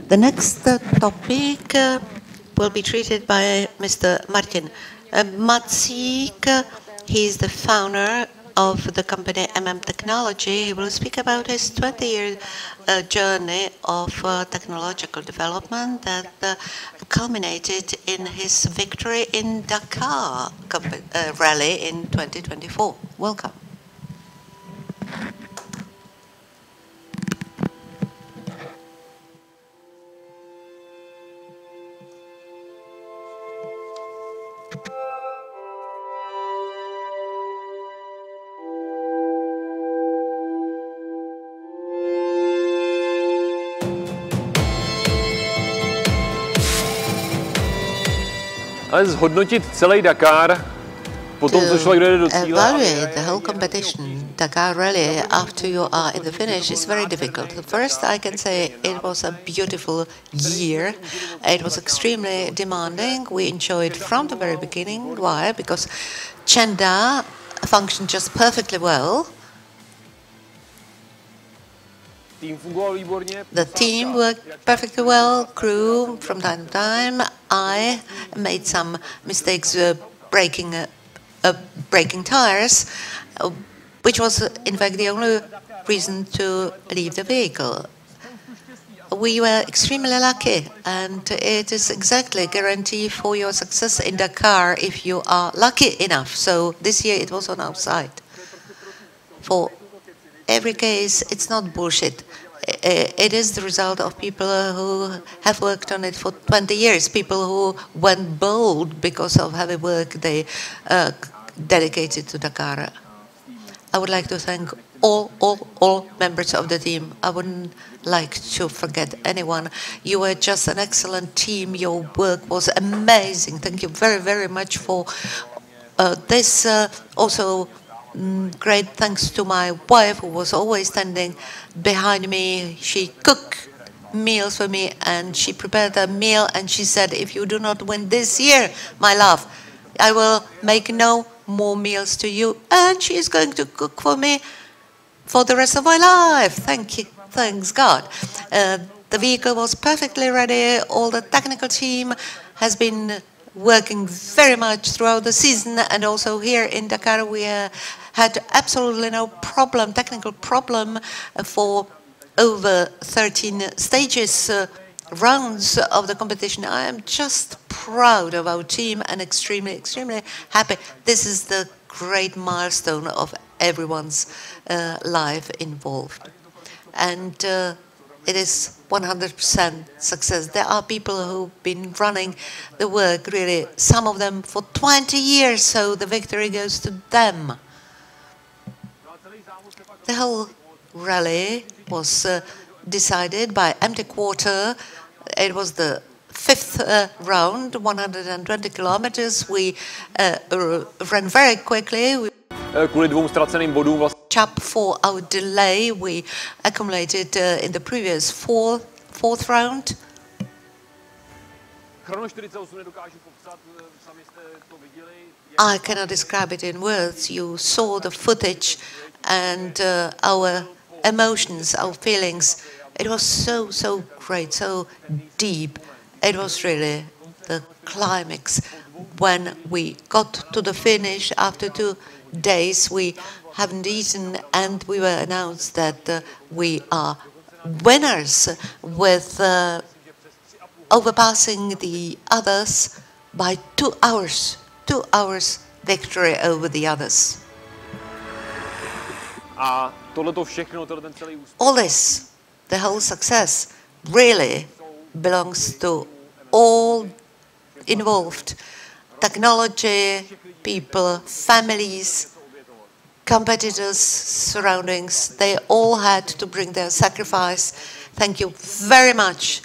The next topic will be treated by Mr. Martin Macík. He is the founder of the company Technology. He will speak about his 20-year journey of technological development that culminated in his victory in Dakar Rally in 2024. Welcome. Ale zhodnotit celý Dakar, potom co člověk dojde do cíle. Evaluate the whole competition, Dakar Rally, after you are in the finish is very difficult. First, I can say it was a beautiful year. It was extremely demanding. We enjoyed from the very beginning. Why? Because Chenda functioned just perfectly well. The team worked perfectly well, crew from time to time. I made some mistakes breaking tires, which was in fact the only reason to leave the vehicle. We were extremely lucky, and it is exactly a guarantee for your success in Dakar if you are lucky enough. So this year it was on our side. For every case, it's not bullshit. It is the result of people who have worked on it for 20 years, people who went bold because of heavy work they dedicated to Dakar. I would like to thank all members of the team. I wouldn't like to forget anyone. You were just an excellent team. Your work was amazing. Thank you very, very much for this. Also, great thanks to my wife, who was always standing behind me. She cooked meals for me, and she prepared a meal, and she said, if you do not win this year, my love, I will make no more meals to you. And she is going to cook for me for the rest of my life. Thank you. Thanks God. The vehicle was perfectly ready. All the technical team has been working very much throughout the season, and also here in Dakar we had absolutely no problem, technical problem, for over 13 stages, rounds of the competition. I am just proud of our team and extremely, extremely happy. This is the great milestone of everyone's life involved. And it is 100% success. There are people who've been running the work, really, some of them for 20 years, so the victory goes to them. The whole rally was decided by empty quarter. It was the fifth round, 120 kilometers. We ran very quickly. Kvůli 2 ztraceným bodům Up for our delay we accumulated in the previous fourth round. I cannot describe it in words. You saw the footage and our emotions, our feelings. It was so great, so deep. It was really the climax. When we got to the finish after 2 days, we haven't eaten, and we were announced that we are winners with overpassing the others by 2 hours. 2 hours victory over the others. All this, the whole success, really belongs to all involved. Technology, people, families, competitors, surroundings, they all had to bring their sacrifice. Thank you very much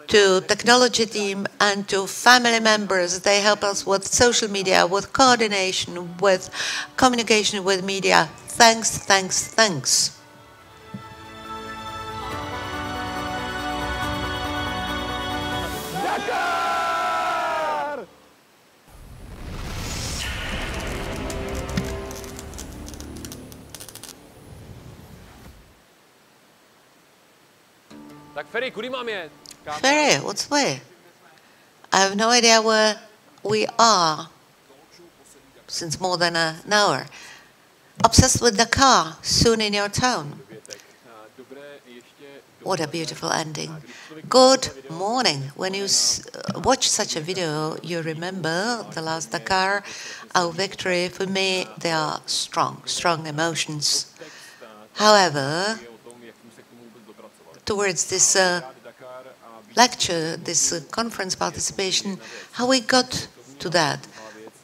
to technology team and to family members. They help us with social media, with coordination, with communication with media. Thanks, thanks, thanks. Tak Ferry, kudy mám jet? Ferry, what's the way? I have no idea where we are since more than an hour. Obsessed with Dakar, soon in your town. What a beautiful ending. Good morning. When you watch such a video, you remember the last Dakar, our victory. For me, they are strong emotions. However, towards this lecture, this conference participation, how we got to that.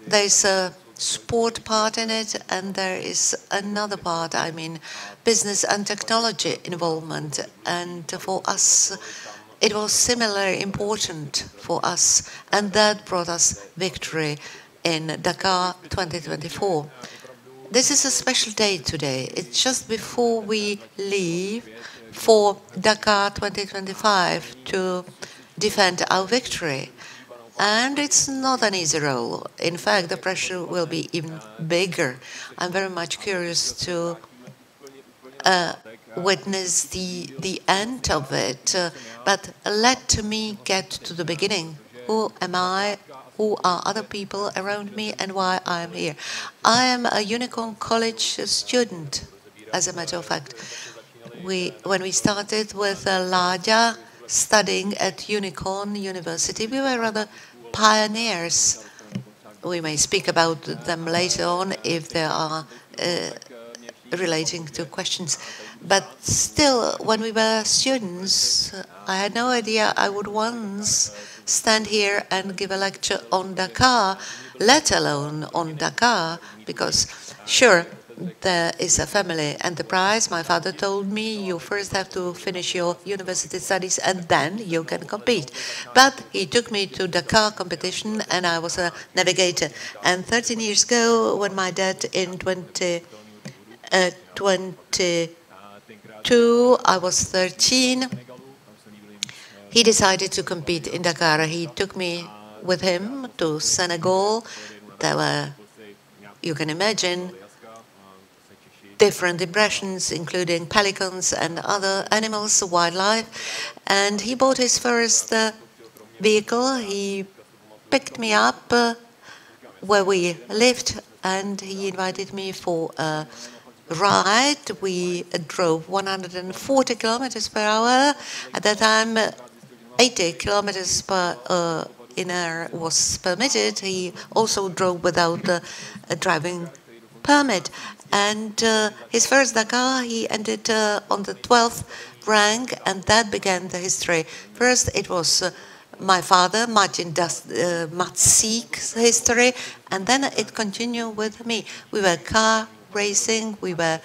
There is a sport part in it, and there is another part, I mean, business and technology involvement. And for us, it was similarly important for us, and that brought us victory in Dakar 2024. This is a special day today. It's just before we leave for Dakar 2025 to defend our victory. And it's not an easy role. In fact, the pressure will be even bigger. I'm very much curious to witness the end of it. But let me get to the beginning. Who am I? Who are other people around me, and why I am here? I am a Unicorn College student, as a matter of fact. When we started with Ladia studying at Unicorn University, we were rather pioneers. We may speak about them later on if they are relating to questions. But still, when we were students, I had no idea I would once stand here and give a lecture on Dakar, let alone on Dakar, because sure, there is a family enterprise. My father told me you first have to finish your university studies and then you can compete. But he took me to Dakar competition and I was a navigator. And 13 years ago, when my dad in 2022, I was 13, he decided to compete in Dakar. He took me with him to Senegal. There were, you can imagine, different impressions, including pelicans and other animals, wildlife. And he bought his first vehicle. He picked me up where we lived, and he invited me for a ride. We drove 140 kilometers per hour. At that time, 80 kilometers per hour was permitted. He also drove without a driving permit. And his first Dakar, he ended on the 12th rank, and that began the history. First, it was my father, Macík's history, and then it continued with me. We were car racing, we were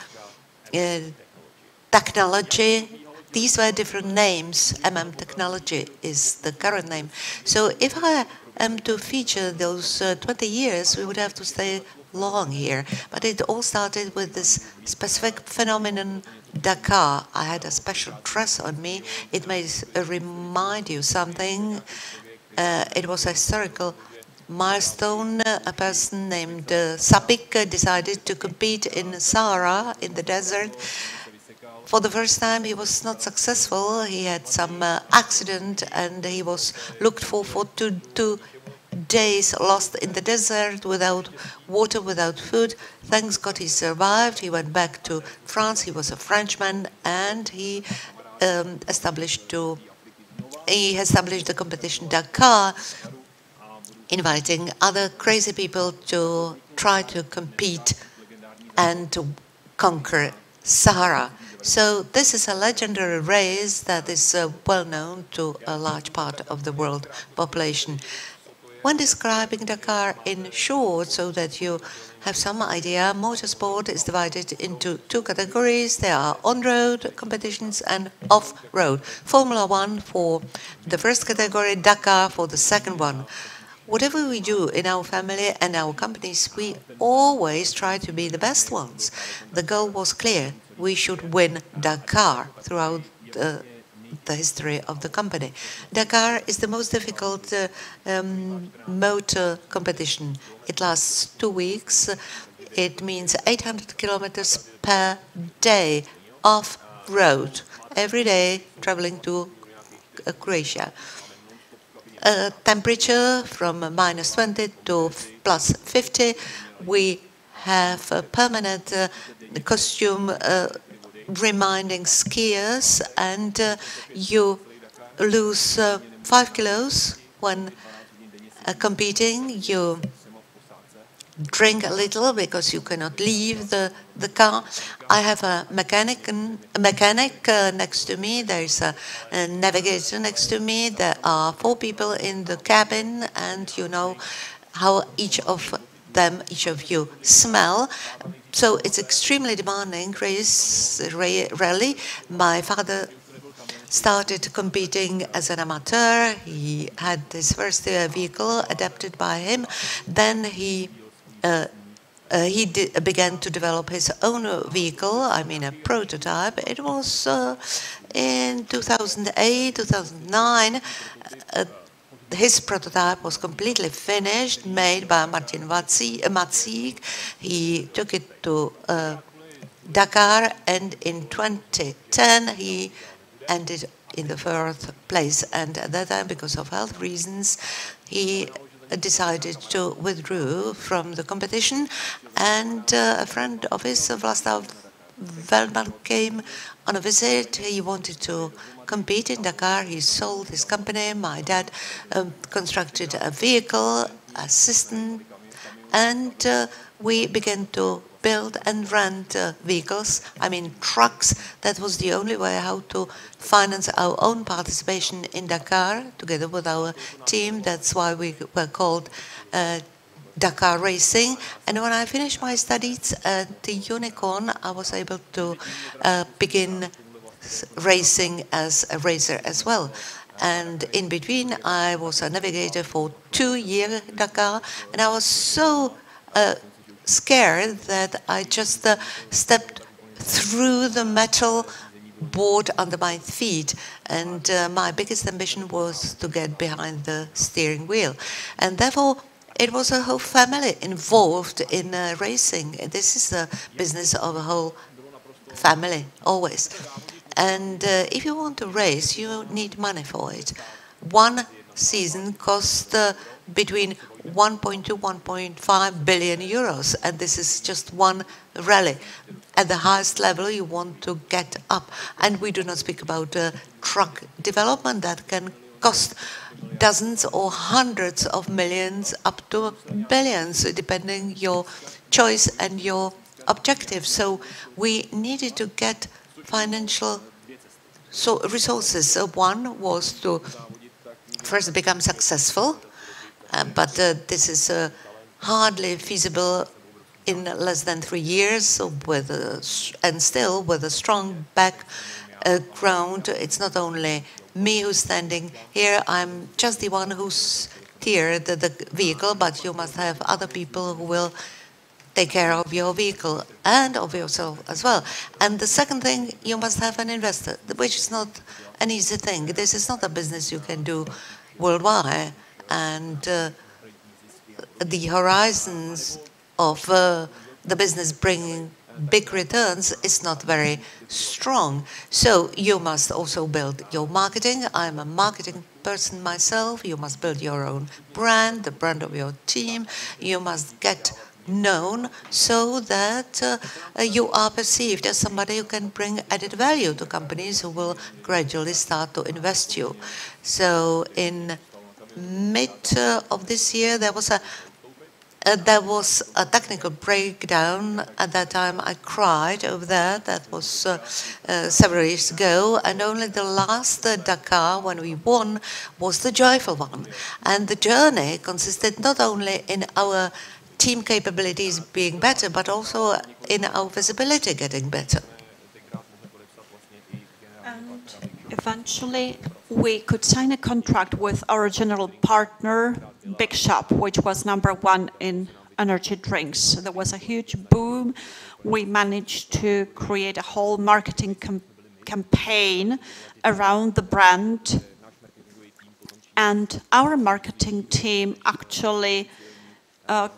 technology. These were different names. Technology is the current name. So if I am to feature those 20 years, we would have to stay long here. But it all started with this specific phenomenon, Dakar. I had a special dress on me. It may remind you something. It was a historical milestone. A person named Macík decided to compete in Sahara, in the desert. For the first time, he was not successful. He had some accident, and he was looked for 2 days lost in the desert, without water, without food. Thanks God he survived. He went back to France. He was a Frenchman, and he established the competition Dakar, inviting other crazy people to try to compete and to conquer Sahara. So this is a legendary race that is well known to a large part of the world population. When describing Dakar in short, so that you have some idea, motorsport is divided into 2 categories. There are on-road competitions and off-road. Formula One for the first category, Dakar for the second one. Whatever we do in our family and our companies, we always try to be the best ones. The goal was clear. We should win Dakar throughout the history of the company. Dakar is the most difficult motor competition. It lasts 2 weeks. It means 800 kilometers per day off-road. Every day traveling to Croatia. Temperature from -20 to +50. We have a permanent costume reminding skiers, and you lose 5 kilos when competing. You drink a little because you cannot leave the car. I have a mechanic next to me. There is a navigator next to me. There are 4 people in the cabin, and you know how each of you smell. So it's extremely demanding rally. My father started competing as an amateur. He had his first vehicle adapted by him. Then he began to develop his own vehicle, I mean a prototype. It was in 2008, 2009. His prototype was completely finished, made by Macík. He took it to Dakar, and in 2010 he ended in the 4th place. And at that time, because of health reasons, he decided to withdraw from the competition. And a friend of his, Vlastav Veldman, came on a visit. He wanted to compete in Dakar. He sold his company. My dad constructed a vehicle, a system, and we began to build and rent vehicles, I mean trucks. That was the only way how to finance our own participation in Dakar together with our team. That's why we were called Dakar Racing. And when I finished my studies at the Unicorn, I was able to begin racing as a racer as well. And in between, I was a navigator for 2 years Dakar, and I was so scared that I just stepped through the metal board under my feet. And my biggest ambition was to get behind the steering wheel. And therefore, it was a whole family involved in racing. This is the business of a whole family, always. And if you want to race, you need money for it. One season costs between 1.2 to 1.5 billion euros, and this is just one rally. At the highest level, you want to get up. And we do not speak about truck development that can cost dozens or hundreds of millions up to billions, depending your choice and your objective. So we needed to get financial resources. One was to first become successful, but this is hardly feasible in less than 3 years, and still with a strong background. It's not only me who's standing here. I'm just the one who steered the vehicle, but you must have other people who will take care of your vehicle and of yourself as well. And the second thing, you must have an investor, which is not an easy thing. This is not a business you can do worldwide. And the horizons of the business bringing big returns is not very strong. So you must also build your marketing. I'm a marketing person myself. You must build your own brand, the brand of your team. You must get known so that you are perceived as somebody who can bring added value to companies who will gradually start to invest you. So in mid of this year, there was a technical breakdown. At that time, I cried over that. That was several years ago. And only the last Dakar, when we won, was the joyful one. And the journey consisted not only in our team capabilities being better, but also in our visibility getting better. And eventually, we could sign a contract with our general partner, Big Shop, which was #1 in energy drinks. There was a huge boom. We managed to create a whole marketing campaign around the brand. And our marketing team actually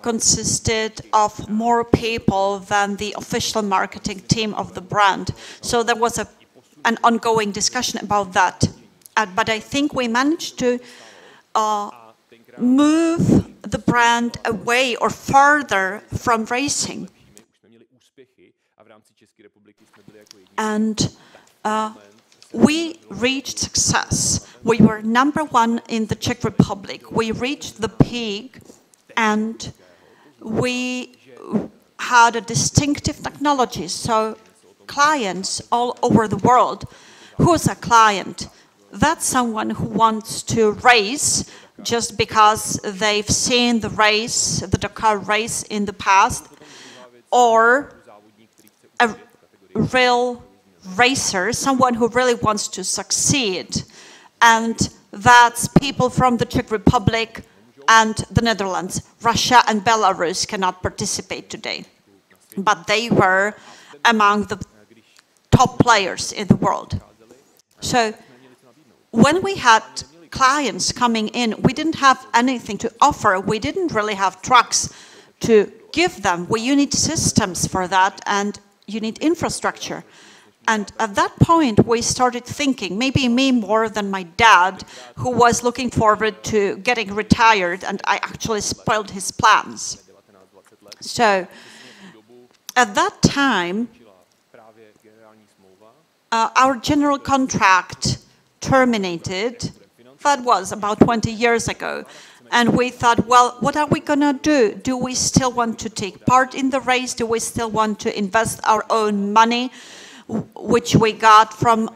consisted of more people than the official marketing team of the brand. So there was an ongoing discussion about that. but I think we managed to move the brand away or further from racing. And we reached success. We were #1 in the Czech Republic. We reached the peak, and we had a distinctive technology. So clients all over the world. Who's a client? That's someone who wants to race just because they've seen the race, the Dakar race in the past, or a real racer, someone who really wants to succeed. And that's people from the Czech Republic and the Netherlands. Russia and Belarus cannot participate today, but they were among the top players in the world. So when we had clients coming in, we didn't have anything to offer. We didn't really have trucks to give them. You need systems for that, and you need infrastructure. And at that point, we started thinking, maybe me more than my dad, who was looking forward to getting retired, and I actually spoiled his plans. So at that time, our general contract terminated. That was about 20 years ago. And we thought, well, what are we going to do? Do we still want to take part in the race? Do we still want to invest our own money, which we got from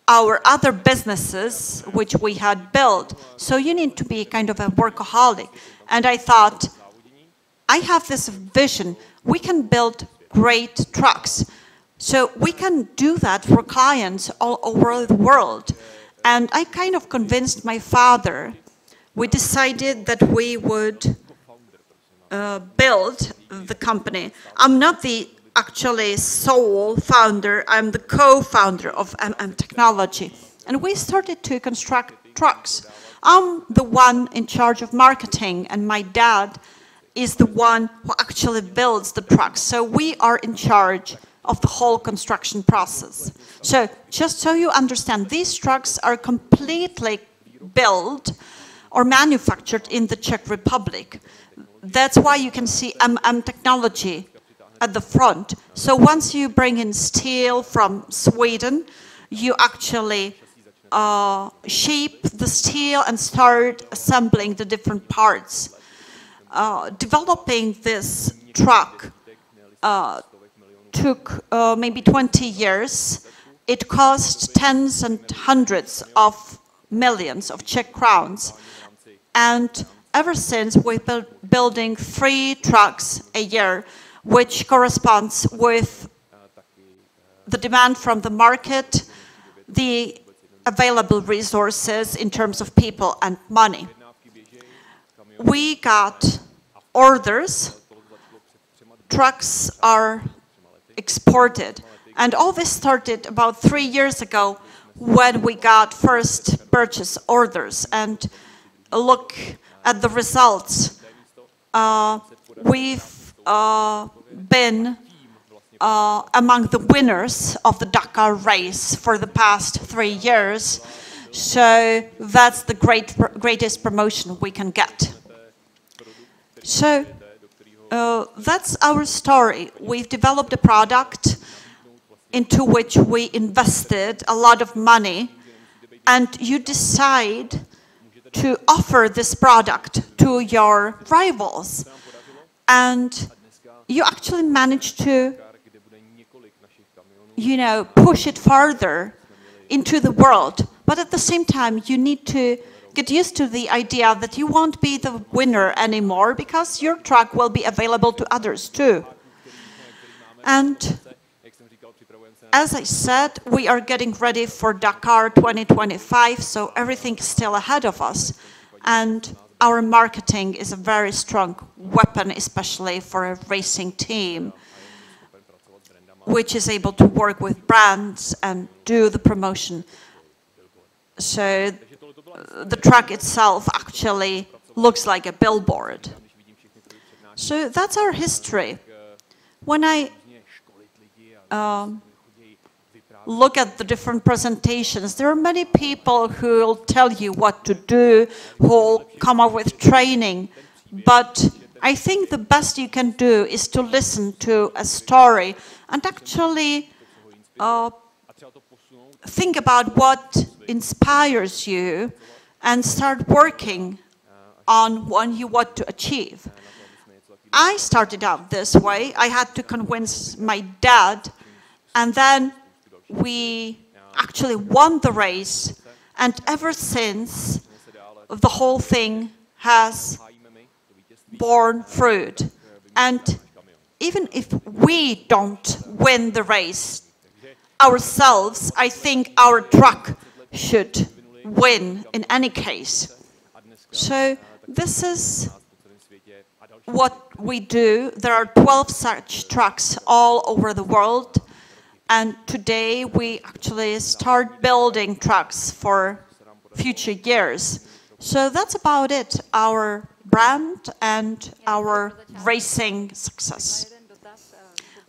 our other businesses, which we had built? So you need to be kind of a workaholic. And I thought, I have this vision. We can build great trucks. So we can do that for clients all over the world. And I kind of convinced my father. We decided that we would build the company. I'm not the actually sole founder, I'm the co-founder of Technology. And we started to construct trucks. I'm the one in charge of marketing, and my dad is the one who actually builds the trucks. So we are in charge of the whole construction process. So just so you understand, these trucks are completely built or manufactured in the Czech Republic. That's why you can see Technology at the front. So once you bring in steel from Sweden, you actually shape the steel and start assembling the different parts. Developing this truck took maybe 20 years. It cost tens and hundreds of millions of Czech crowns. And ever since, we've been building 3 trucks a year, which corresponds with the demand from the market, the available resources in terms of people and money. We got orders, trucks are exported. And all this started about 3 years ago when we got first purchase orders. And look at the results. We've been among the winners of the Dakar race for the past 3 years. So that's the greatest promotion we can get. So that's our story. We've developed a product into which we invested a lot of money, and you decide to offer this product to your rivals. And you actually manage to, push it further into the world. But at the same time, you need to get used to the idea that you won't be the winner anymore because your truck will be available to others too. And as I said, we are getting ready for Dakar 2025, so everything is still ahead of us. And our marketing is a very strong weapon, especially for a racing team, which is able to work with brands and do the promotion. So the truck itself actually looks like a billboard. So that's our history. When I look at the different presentations, there are many people who will tell you what to do, who will come up with training. But I think the best you can do is to listen to a story and actually think about what inspires you and start working on what you want to achieve. I started out this way. I had to convince my dad, and then we actually won the race, and ever since the whole thing has borne fruit. And even if we don't win the race ourselves, I think our truck should win in any case. So this is what we do. There are 12 such trucks all over the world. And today we actually start building trucks for future years. So that's about it, our brand and our racing success.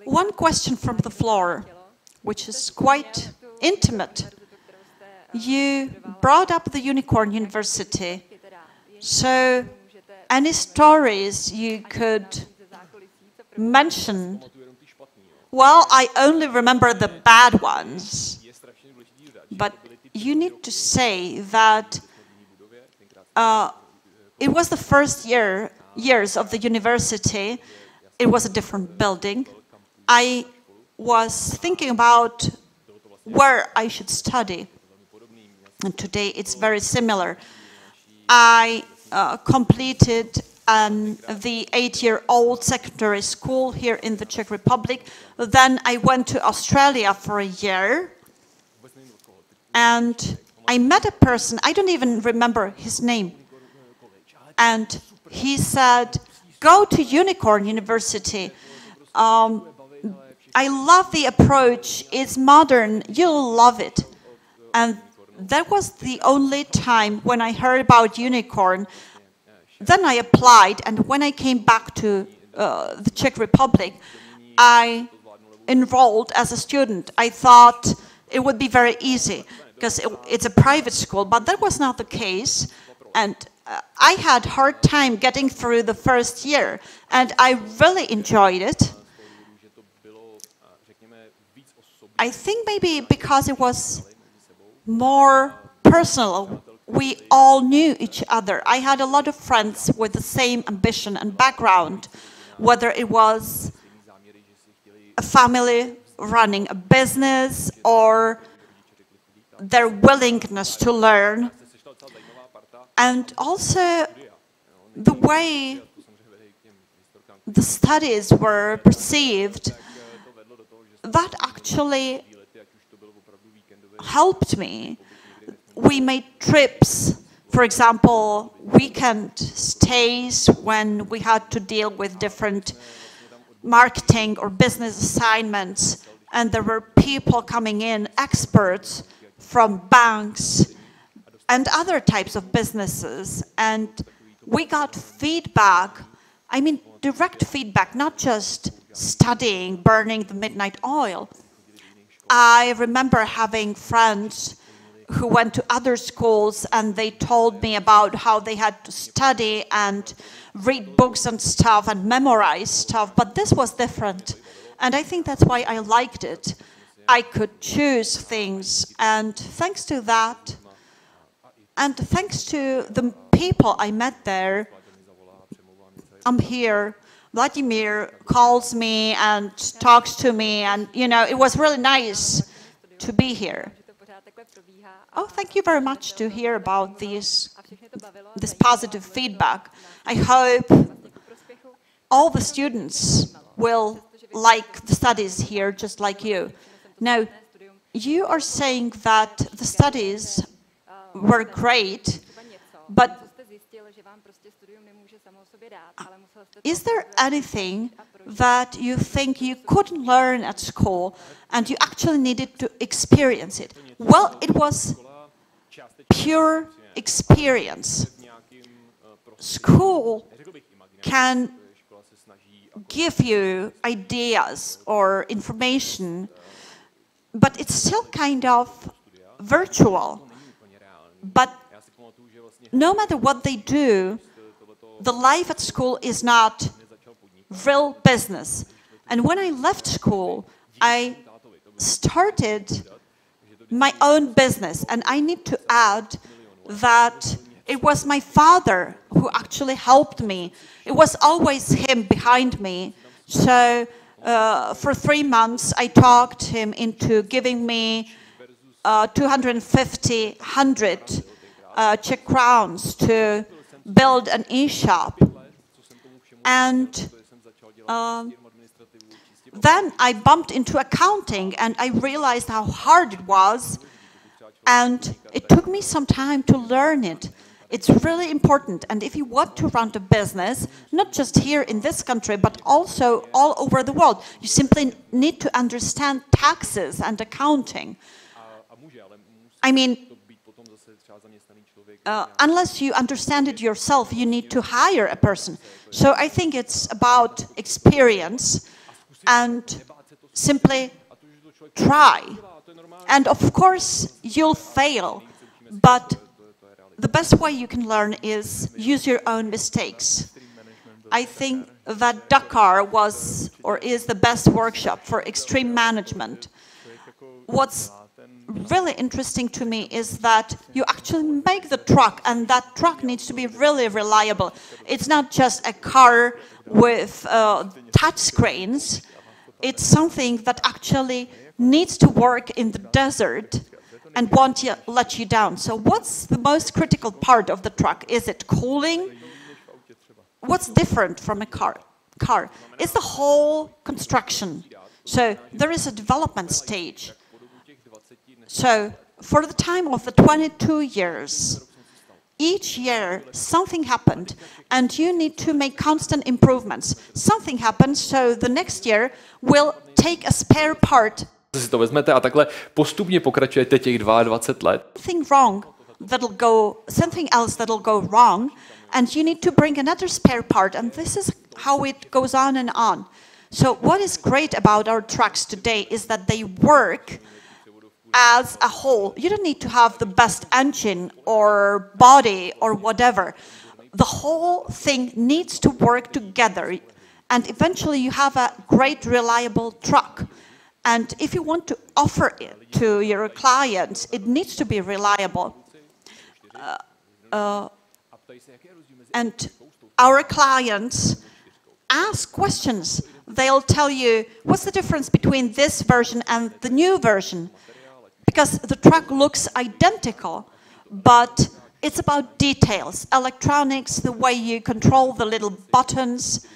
One question from the floor, which is quite intimate. You brought up the Unicorn University. So any stories you could mention? Well, I only remember the bad ones, but you need to say that it was the first years of the university. It was a different building. I was thinking about where I should study, and today it's very similar. I completed the 8-year-old secondary school here in the Czech Republic. Then I went to Australia for a year, and I met a person, I don't even remember his name, and he said, go to Unicorn University. I love the approach, it's modern, you'll love it. And that was the only time when I heard about Unicorn. Then I applied, and when I came back to the Czech Republic, I enrolled as a student. I thought it would be very easy, because it's a private school, but that was not the case. And I had a hard time getting through the first year, and I really enjoyed it. I think maybe because it was more personal. We all knew each other. I had a lot of friends with the same ambition and background, whether it was a family running a business or their willingness to learn. And also the way the studies were perceived, that actually helped me. We made trips, for example, weekend stays when we had to deal with different marketing or business assignments, and there were people coming in, experts from banks and other types of businesses, and we got feedback, I mean direct feedback, not just studying, burning the midnight oil. I remember having friends who went to other schools, and they told me about how they had to study and read books and stuff and memorize stuff, but this was different. And I think that's why I liked it. I could choose things, and thanks to that, and thanks to the people I met there, I'm here. Vladimir calls me and talks to me, and you know, it was really nice to be here. Oh, thank you very much to hear about this positive feedback. I hope all the students will like the studies here, just like you. Now, you are saying that the studies were great, but is there anything that you think you couldn't learn at school and you actually needed to experience it? Well, it was pure experience. School can give you ideas or information, but it's still kind of virtual. But no matter what they do, the life at school is not real business. And when I left school, I started my own business. And I need to add that it was my father who actually helped me. It was always him behind me. So for 3 months, I talked him into giving me 250, 100 Czech crowns to build an e-shop. And then I bumped into accounting and I realized how hard it was. And it took me some time to learn it. It's really important. And if you want to run a business, not just here in this country, but also all over the world, you simply need to understand taxes and accounting. I mean, unless you understand it yourself, you need to hire a person. So I think it's about experience and simply try. And of course, you'll fail, but the best way you can learn is use your own mistakes. I think that Dakar was or is the best workshop for extreme management. What's really interesting to me is that you actually make the truck, and that truck needs to be really reliable. It's not just a car with touch screens. It's something that actually needs to work in the desert and won't let you down. So what's the most critical part of the truck? Is it cooling? What's different from a car? It's the whole construction. So there is a development stage. So for the time of the 22 years, each year something happened and you need to make constant improvements. Something happens, so the next year will take a spare part. Si to vezmete a takhle postupně pokračujete těch 22 let. Something else that'll go wrong, and you need to bring another spare part, and this is how it goes on and on. So what is great about our trucks today is that they work as a whole. You don't need to have the best engine or body or whatever. The whole thing needs to work together, and eventually you have a great reliable truck. And if you want to offer it to your clients, it needs to be reliable. And our clients ask questions. They'll tell you, what's the difference between this version and the new version? Because the truck looks identical, but it's about details, electronics, the way you control the little buttons.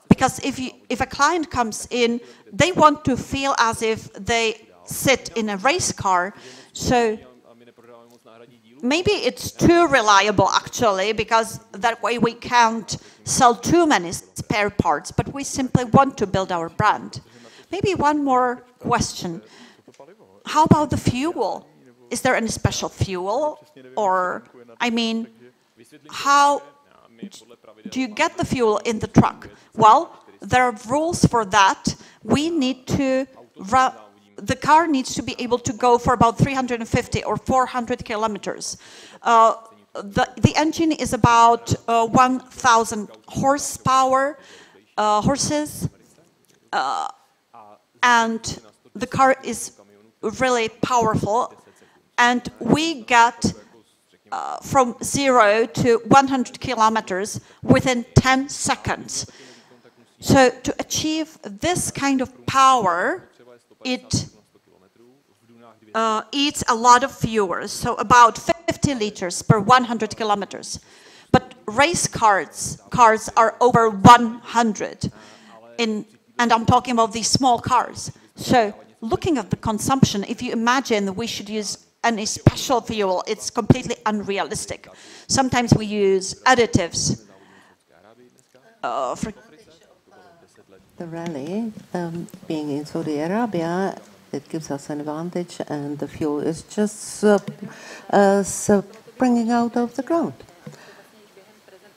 Because if a client comes in, they want to feel as if they sit in a race car. So maybe it's too reliable, actually, because that way we can't sell too many spare parts, but we simply want to build our brand. Maybe one more question. How about the fuel? Is there any special fuel? Or, I mean, how do you get the fuel in the truck? Well, there are rules for that. The car needs to be able to go for about 350 or 400 kilometers. The engine is about 1,000 horses, and the car is really powerful. And we get from 0 to 100 kilometers within 10 seconds. So to achieve this kind of power, it eats a lot of fuel, so about 50 liters per 100 kilometers. But race cars are over 100, and I'm talking about these small cars. So looking at the consumption, if you imagine we should use any special fuel, it's completely unrealistic. Sometimes we use additives. The rally, being in Saudi Arabia, it gives us an advantage, and the fuel is just springing out of the ground.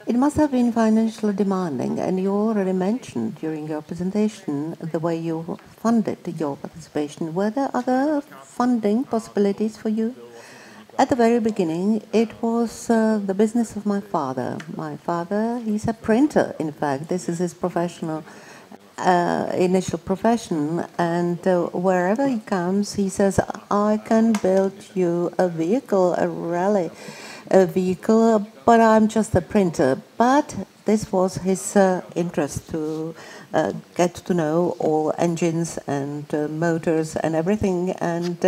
It must have been financially demanding, and you already mentioned during your presentation the way you funded your participation. Were there other funding possibilities for you? At the very beginning, it was the business of my father. My father, he's a printer, in fact. This is his professional initial profession, and wherever he comes, he says, I can build you a vehicle, a rally vehicle, but I'm just a printer. But this was his interest to get to know all engines and motors and everything. And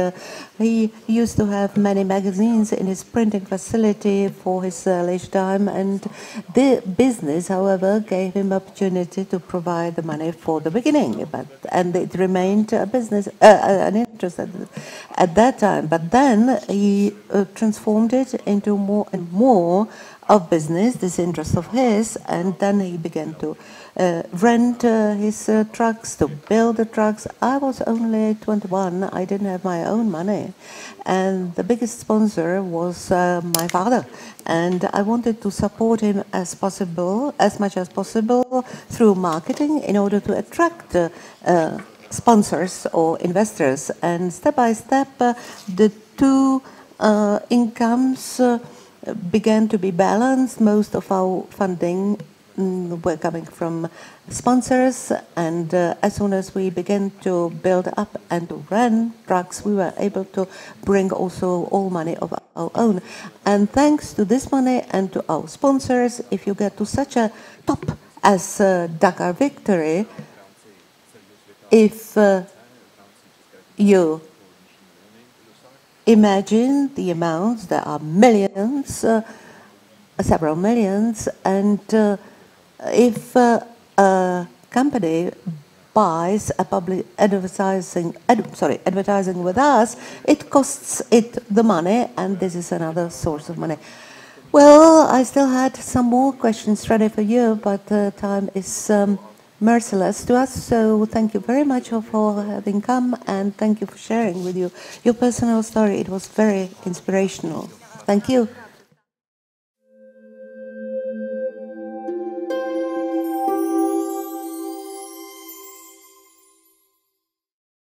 he used to have many magazines in his printing facility for his leisure time. And the business, however, gave him opportunity to provide the money for the beginning. And it remained a business, an interest at that time. But then he transformed it into more and more of business, this interest of his, and then he began to rent his trucks, to build the trucks. I was only 21, I didn't have my own money, and the biggest sponsor was my father, and I wanted to support him as much as possible through marketing in order to attract sponsors or investors, and step by step the two incomes began to be balanced. Most of our funding were coming from sponsors, and as soon as we began to build up and to run trucks, we were able to bring also all money of our own. And thanks to this money and to our sponsors, if you get to such a top as Dakar Victory, if you imagine the amounts, there are millions, several millions, and if a company buys a public advertising with us, it costs it the money, and this is another source of money. Well, I still had some more questions ready for you, but time is merciless to us, so thank you very much for having come, and thank you for sharing with you your personal story. It was very inspirational. Thank you.